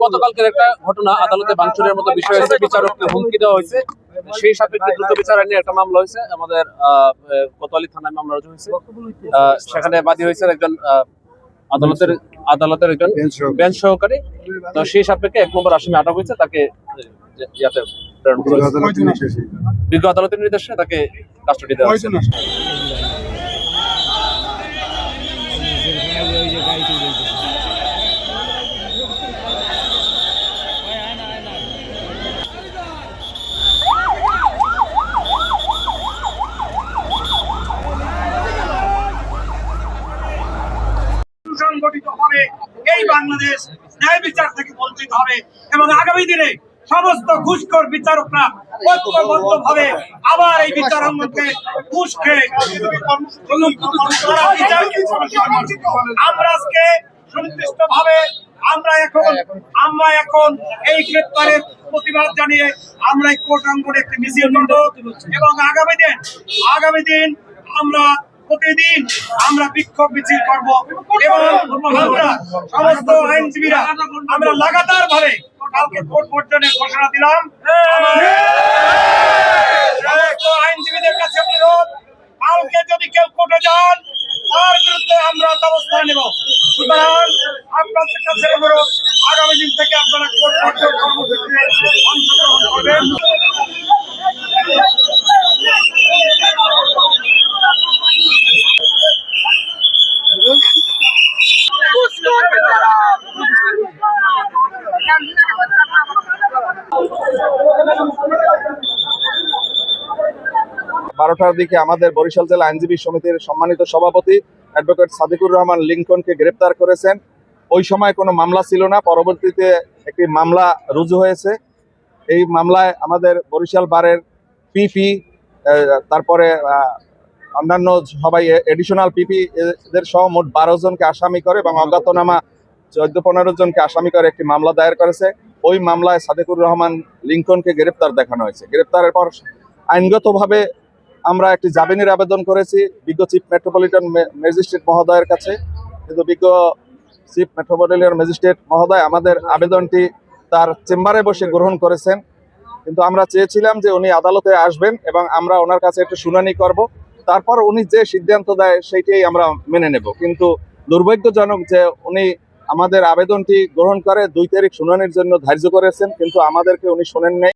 গতকালকের একটা ঘটনা, আদালতে ভাঙচুরের মতো বিষয় হয়েছে, বিচারককে হুমকি দেওয়া হয়েছে। সেই সাপেক্ষে দ্রুত বিচার নিয়ে একটা মামলা হয়েছে আমাদের কোতোয়ালি থানায় মামলা রুজু হয়েছে। সেখানে বাদী হয়েছে একজন আদালতের একজন বেঞ্চ সহকারী। তো সেই সাপেক্ষে 1 নম্বর আসামি আটক হয়েছে, তাকে ইয়াতে প্রেরণ করা হয়েছে। বিজ্ঞ আদালতের নির্দেশে তাকে কাস্টডি দেওয়া হয়েছে। সংগঠিত হবে এই বাংলাদেশ ন্যায় বিচার থেকে বঞ্চিত হবে এবং আগামী দিনে সমস্ত ঘুষখোর বিচারকরা ঐক্যবদ্ধভাবে আবার এই বিচারাঙ্গনকে ঘুষ খেয়ে আমরা আজকে সুনির্দিষ্টভাবে আমরা এখন এই গ্রেপ্তারের প্রতিবাদ জানিয়ে আমরা এই কোর্ট অঙ্গনে একটি মিছিল করব এবং আগামী দিন আমরা প্রতিদিন আমরা বিক্ষোভ মিছিল করব এবং আমরা সমস্ত আইনজীবীরা আমরা লাগাতার ভাবে কালকে কোর্ট বর্জনের ঘোষণা দিলাম। সমস্ত আইনজীবীদের কাছে অনুরোধ, কালকে যদি কেউ কোর্টে যান তার বিরুদ্ধে আমরা ব্যবস্থা নেব। সুতরাং আপনাদের কাছে অনুরোধ, আগামী দিন থেকে আপনারা কোর্ট বর্জন কর্মসূচিতে অংশগ্রহণ করবেন। বারোটার দিকে আমাদের বরিশাল জেলা আইনজীবী সমিতির সম্মানিত সভাপতি অ্যাডভোকেট সাদিকুর রহমান লিংকনকে গ্রেপ্তার করেছেন। ওই সময় কোনো মামলা ছিল না, পরবর্তীতে একটি মামলা রুজু হয়েছে। এই মামলায় আমাদের বরিশাল বারের পিপি, তারপরে অন্যান্য সবাই এডিশনাল পিপি এদের সহ মোট 12 জনকে আসামি করে এবং অজ্ঞাতনামা 14-15 জনকে আসামি করে একটি মামলা দায়ের করেছে। ওই মামলায় সাদিকুর রহমান লিংকনকে গ্রেপ্তার দেখানো হয়েছে। গ্রেপ্তারের পর আইনগতভাবে আমরা একটি জামিনের আবেদন করেছি বিজ্ঞ চিফ মেট্রোপলিটন ম্যাজিস্ট্রেট মহোদয়ের কাছে, কিন্তু বিজ্ঞ চিফ মেট্রোপলিটন ম্যাজিস্ট্রেট মহোদয় আমাদের আবেদনটি তার চেম্বারে বসে গ্রহণ করেছেন। কিন্তু আমরা চেয়েছিলাম যে উনি আদালতে আসবেন এবং আমরা ওনার কাছে একটু শুনানি করব, তারপর উনি যে সিদ্ধান্ত দেয় সেইটাই আমরা মেনে নেব। কিন্তু দুর্ভাগ্যজনক যে উনি আমাদের আবেদনটি গ্রহণ করে 2 তারিখ শুনানির জন্য ধার্য করেছেন, কিন্তু আমাদেরকে উনি শোনেন নাই।